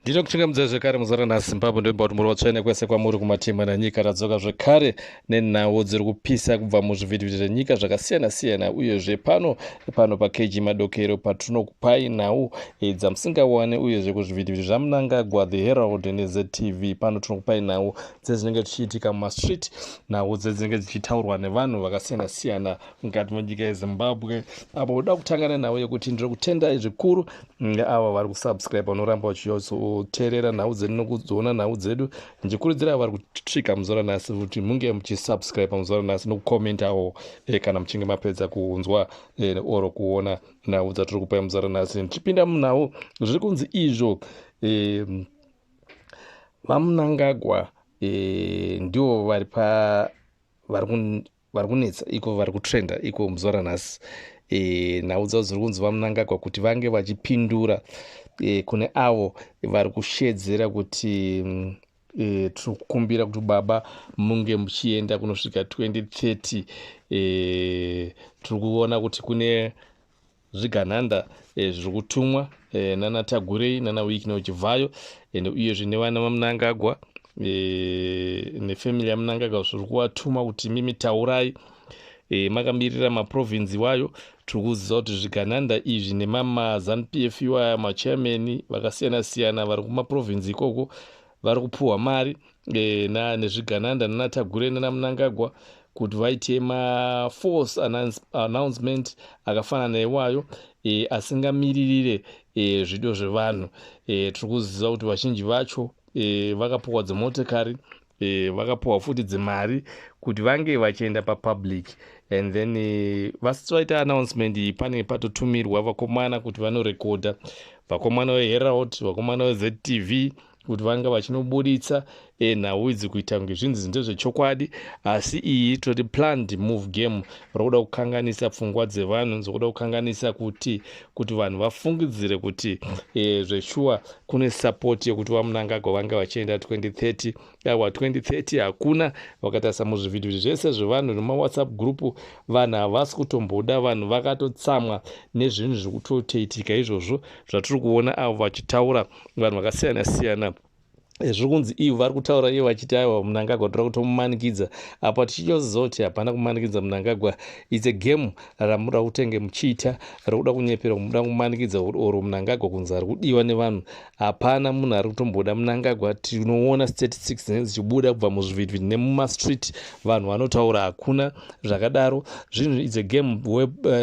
Ndino kuchingamidza zvekare muzara naZimbabwe ndoimba kuti muri vatsvaina kwese kwamuri kumatima nanyika radzoka zvekare nenhau dziri kupisa kubva muzvivhitivhiti zvenyika zvakasiyana-siyana uyezve pano pakeji madokero patinokupai nhau dzamusingawane uyezve kuzvivhitivhiti zvamunangagwa The Herald neZTV. Pano tinokupai nhau dzezvinenge tichiitika mumastreet, nhau dzedzinenge dzichitaurwa nevanhu vakasiyana-siyana mukati menyika yeZimbabwe. Apo uda kutangana nhau yekuti ndiri kutenda zvikuru ava vari kusubscribe vanoramba vachizoteerera nhau dzedu nokudziona nhau dzedu. Ndichikurudzira vari kusvika muzora nhasi kuti munge muchisubscribe muzora nhasi nokukomentawo kana muchinge mapedza kunzwa oro kuona nhau dzatiri kupai muzora nhasi. Ndichipinda munhau zviri kunzi izvo vamunangagwa ndivo vari kunetsa iko vari kutrenda iko muzora nhasi. Nhau dzavo dziri kunzi vamunangagwa kuti vange vachipindura kune avo vari kushedzera kuti tiri kukumbira kuti baba munge muchienda kunosvika 2030. Tiri kuona kuti kune zviganhanda zviri kutumwa nana Tagurei nana Wiki Nochivhayo uyezve nevana vamunangagwa nefamily yamunangagwa zviri kuvatuma kuti mimi taurai makamirira maprovinsi wayo. Tiri kuziva kuti zviganhanda izvi nemamaZANU-PF iwaya machairman vakasiyana-siyana vari kumaprovinsi ikoko vari kupuhwa mari nezviganhanda nana Tagure nana Munangagwa kuti vaite maforce announcement akafanana iwayo asingamiririre zvido zvevanhu. Tiri kuziva kuti vazhinji vacho vakapuhwa dzimotikari, vakapuhwa futi dzimari kuti vange vachienda papublic, and then vasati vaita announcement iyi pane patotumirwa vakomana kuti vanorekodha, vakomana veHerald, vakomana veZTV kuti vanga vachinobuditsa nhau idzi kuita kunge zvinzi ndezvechokwadi, asi iyi toti planned move game rokuda kukanganisa pfungwa dzevanhu, dzokuda kukanganisa kuti vanhu vafungidzire kuti zveshuwa kune support yekuti vamunangagwa vanga vachienda 2030. Awa 2030 hakuna. Vakatarisa muzvivhitivhiti zvese zvevanhu nemawhatsapp group vanhu havasi kutomboda, vanhu vakatotsamwa nezvinhu zviri kutoitika izvozvo zvatiri kuona avo vachitaura vanhu vakasiyana-siyana. Zviri kunzi ivo vari kutaura ivo vachiti aiwa Munangagwa toda kutomumanikidza. Apa tichizoziva kuti hapana kumanikidza Munangagwa, it's a game ramuda kutenge muchiita rokuda kunyepera muda kumanikidza oro Munangagwa kunzi ari kudiwa nevanhu. Hapana munhu ari kutomboda Munangagwa. Tinoona statistics dzinenge dzichibuda kubva muzvivhitivhiti nemumastreet, vanhu vanotaura hakuna zvakadaro. Zvinhu it's a game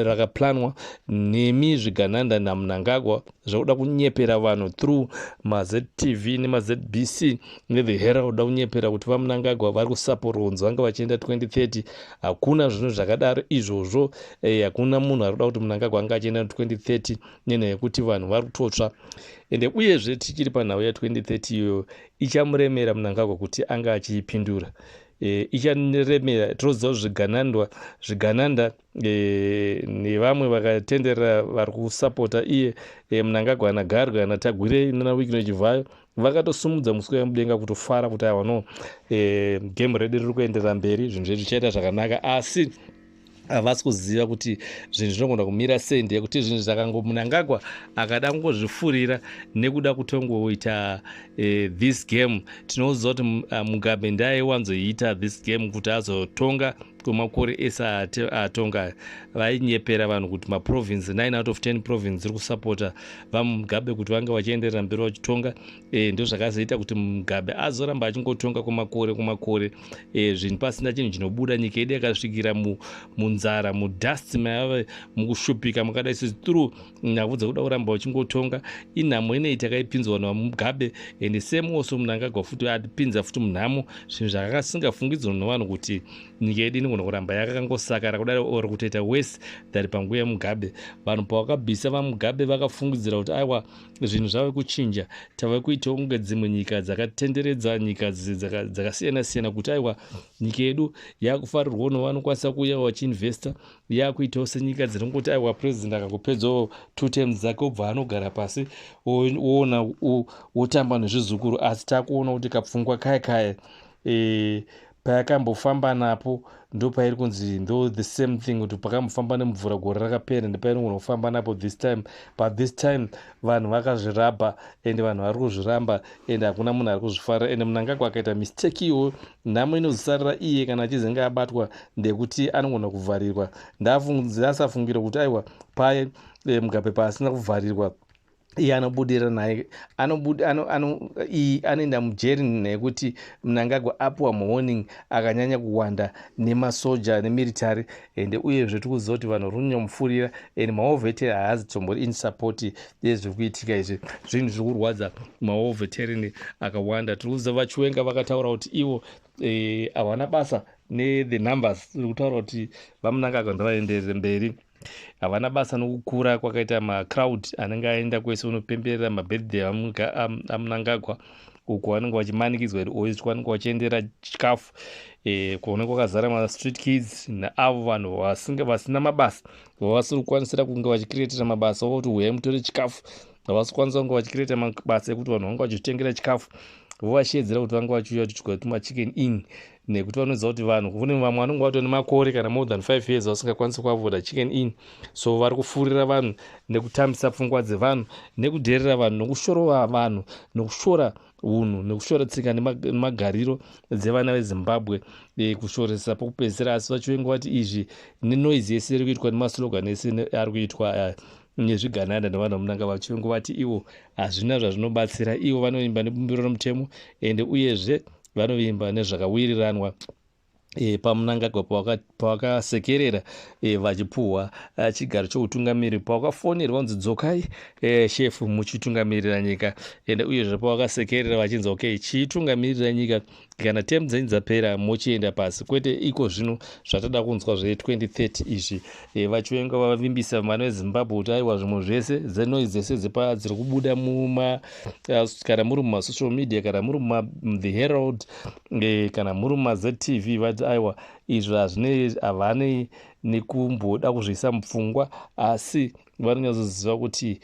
rakaplanwa nemi zviganhanda naMunangagwa zvakuda kunyepera vanhu through maZTV nemaZBC neThe Herald da kunyepera kuti vamunangagwa vari kusaporonzi vanga vachienda 2030. Hakuna zvinhu zvakadaro izvozvo. Hakuna munhu ari kuda kuti Munangagwa anga achienda 2030 nenyaya yekuti vanhu vari kutotsva. Ende uyezve tichiri panhau ya2030 iyoyo ichamuremera Munangagwa kuti anga achiipindura. Icharemera. Tinoziva zviganhanda nevamwe vakatenderera vari kusapota iye Munangagwa naGarga naTagurei nana Wiki Nochivhayo vakatosumudza muswe wemudenga kutofara kuti aiwa no game redu riri kuenderera mberi, zvinhu zvedu zvichaita zvakanaka, asi havasi kuziva kuti zvinhu zvinogona kumira sei. Ndeyekuti zvinhu zvakango Munangagwa akada kungozvifurira nekuda kutongoita this game. Tinoziva kuti Mugabe ndaiwanzoita this game kuti azotonga kwemakore ese atonga. Vainyepera vanhu kuti maprovinsi 9 out of 10 provinsi dziri kusapota vaMugabe kuti vanga vachienderera mberi vachitonga. Ndo zvakazoita kuti Mugabe azoramba achingotonga kwemakore zvinhu pasina chinhu chinobuda. Nyika yedu yakasvikira munzara, mudhasti mayave mukushupika makadai through nhau dzekuda kuramba vachingotonga. Inhamo inei takaipinzwa naMugabe, ende semuoso Munangagwa futi atipinza futi munhamo. Zvinhu zvakasingafungidzwa nevanhu kuti nyika yedu inogona kuramba yakangosakara kudai ori kutoita wese than panguva yaMugabe. Vanhu pavakabvisa vaMugabe vakafungidzira kuti aiwa zvinhu zvave kuchinja, tave kuitawo kunge dzimwe nyika dzakatenderedza nyika dzakasiyana-siyana, kuti aiwa nyika yedu yakufarirwawo nevanokwanisa kuuya vachiinvesta, yakuitawo senyika dzinongoti aiwa president akangopedzawo 2 terms dzake obva anogara pasi oona otamba nezvizukuru. Asi takuona kuti kapfungwa kaya payakambofamba napo ndo pairi kunzi ndo the same thing kuti pakambofamba nemvura gore rakapera ndepairinogona kufamba napo this time, but this time vanhu vakazvirabha ende vanhu vari kuzviramba ende hakuna munhu ari kuzvifara ende Mnangagwa akaita mistake iwo. Nhamo inozosarira iye kana achizenge abatwa ndekuti anogona kuvharirwa. Ndasafungire kuti aiwa paye Mugabe paasina kuvharirwa iye anobudirira naye anoenda mujeri nekuti Mnangagwa apiwa muwarning akanyanya kuwanda nemasoja nemilitary ende uyezve tikuziva kuti vanhu rinonyamufurira ende maoveteri haazi tombori in support yezviri kuitika izvi. Zvinhu zviri kurwadza maoveteri akawanda. Tiri kuziva vachiwenga vakataura kuti ivo havana basa nethe numbers, kutaura kuti vaMnangagwa ndavaenderere mberi, havana basa nokukura kwakaita macrowd anenge aenda kwese unopemberera mabirthday aMnangagwa uko vanenge vachimanikidzwa kuti vanenge vachiendera chikafu kuone kwakazara mastreet kids naavo vanhu vasina mabasa vavasiri kukwanisira kunge vachikiretera mabasa okuti huyai mutore chikafu, havasi kukwanisa kunge vachikiretera mabasa ekuti vanhu vange vachitengera chikafu, vovashedzera kuti vange vachiuya kuti tuma chicken in nekuti vanoziva kuti vanhu kune vamwe vanenge vatori nemakore kana more than 5 years vasingakwanisi kuavoda chicken in. So vari kufurira vanhu nekutambisa pfungwa dzevanhu nekudherera vanhu nokushorova vanhu nokushora unhu nekushora tsika nemagariro dzevana veZimbabwe kushoresa pokupedzisira. Asi vachivenga vati izvi nenoise yese iri kuitwa nemaslogan ese ari kuitwa nezvigananda nevanhu vaMnangagwa vachivenga vati ivo hazvina zvazvinobatsira. Ivo vanoimba nebumbiro romutemo ende uyezve vanovimba nezvakawiriranwa paMnangagwa pavakasekerera vachipuhwa chigaro choutungamiri, pavakafonerwa kunzi dzokai shefu muchitungamirira nyika ende uyezve pavakasekerera vachinzi okay chitungamirira nyika kana temu dzenyu dzapera mochienda pasi, kwete iko zvino zvatada kunzwa zve2030 izvi. Vachivenga vavimbisa vana veZimbabwe kuti aiwa zvimwe zvese dzenoise dzese dziri kubuda kana muri mumasocial media kana muri The Herald kana muri mumaZTV vati aiwa izvi havane nekumboda kuzviisa mupfungwa, asi vanonyatsoziva kuti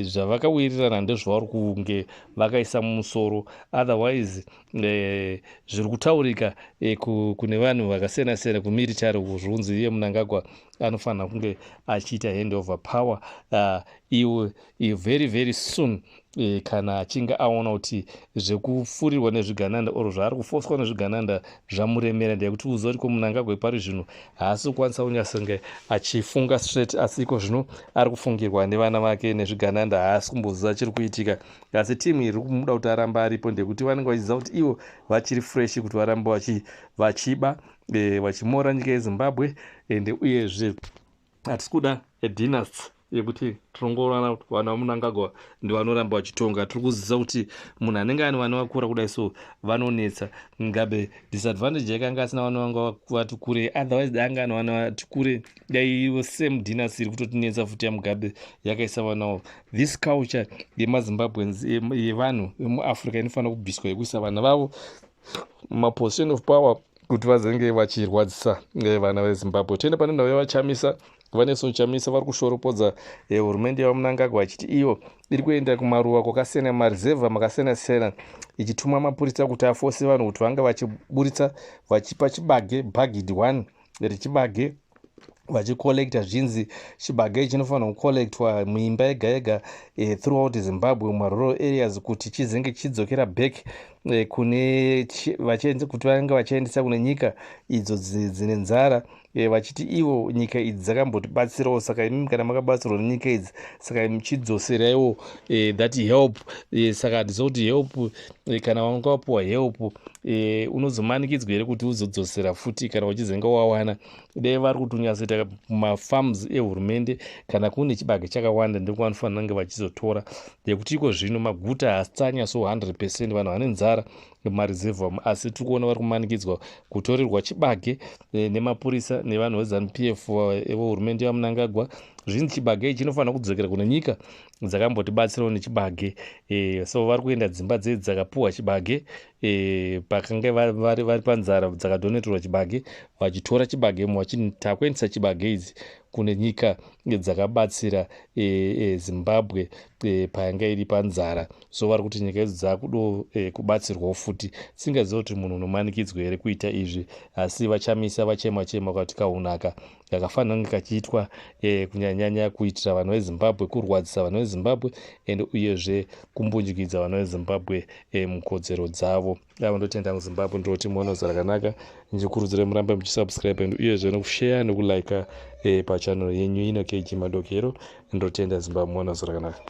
zvavakawirirana ndezvavari kunge vakaisa mumusoro. Otherwise zviri kutaurika kune vanhu vakasiyana-siyana kumilitary kuzvunzi iye Mnangagwa anofanira kunge achiita handover power iwe very very soon kana achinge aona kuti zvekufurirwa nezvigananda oro zvaari kufoswa nezvigananda zvamuremera. Ndekuti uziva kuti Mnangagwa pari zvino haasi kukwanisa kunyasonge achifunga straight, asi iko zvino ari kufungirwa nevana vake nezvigananda, haasi kumboziva chiri kuitika. Asi timu iri kumuda kuti arambe aripo ndekuti vanenge vachiziva kuti ivo vachiri fresh kuti varambe vachiba vachimora nyika yeZimbabwe ende uyezve hatisi kuda dynasty yekuti tinongoona kuti vanhu vaMnangagwa ndivanoramba vachitonga. Tiri kuziva kuti munhu anenge ane vana vakura kudai so vanonetsa. Mugabe disadvantage yakanga asina vana vanga vati kure, otherwise daanga ane vana vati kure dai same dynasty iri kutotinetsa futi yaMugabe yakaisa vanavo. This culture yemaZimbabweans yevanhu vemuAfrica inofanira kubviswa yekuisa vana vavo mumaposition of power kuti vazenge vachirwadzisa vana veZimbabwe. Tiende pane ndau yavachamisa Vanessa Chamisa vari kushoropodza hurumende yaMnangagwa vachiti iyo iri kuenda kumaruwa kwakasiyana marizevha makasiyana-siyana ichituma mapurisa kuti afose vanhu kuti vanga vachiburitsa vachipa chibage bagged 1 richibage vachikolekta zvinzi chibage chinofanira kukolektwa muimba yega yega throughout Zimbabwe murural areas kuti chizenge chidzokera back kune kuti vange vachiendesa kune nyika idzo dzine nzara vachiti ivo nyika idzi dzakambotibatsirawo, saka imi kana makabatsirwa nenyika idzi saka muchidzoseraiwo that help. Saka hatiziva kuti help kana vanga vapuwa help unozomanikidzwa here kuti uzodzosera futi kana uchizenge wawana. Dai vari kuti unyatsoita mafarms ehurumende kana kune chibage chakawanda ndiko vanofanira kunge vachizotora, nekuti iko zvino maguta haasi anyatso 100% vanhu vane nzara marizevha, asi tiri kuona vari kumanikidzwa kutorerwa chibage nemapurisa nevanhu veZANU-PF vehurumende yaMnangagwa. Zvinzi chibage ichi chinofanira kudzokera kune nyika dzakambotibatsirawo nechibage. So vari kuenda dzimba dzedu dzakapuhwa chibage pakanga vari panzara dzakadoneterwa chibage, vachitora chibage vachitakuendesa chibage idzi kune nyika dzakabatsira Zimbabwe payanga iri panzara. So vari kuti nyika idzi dzakudo kubatsirwawo futi. Singaziva kuti munhu unomanikidzwa here kuita izvi, asi vachamisa vachema kuti kaunaka kakafanira kunge kachiitwa kunyanyanya kuitira vanhu veZimbabwe, kurwadzisa vanhu veZimbabwe uyezve kumbunjikidza vanhu veZimbabwe mukodzero dzavo. Ava ndotenda muZimbabwe ndoti muone zvakanaka. Ndichikurudzira murambe muchisubscribe uyezve nekushare nekulike pachannel yenyu ino KG Madokero. Ndotenda Zimbabwe muone zvakanaka.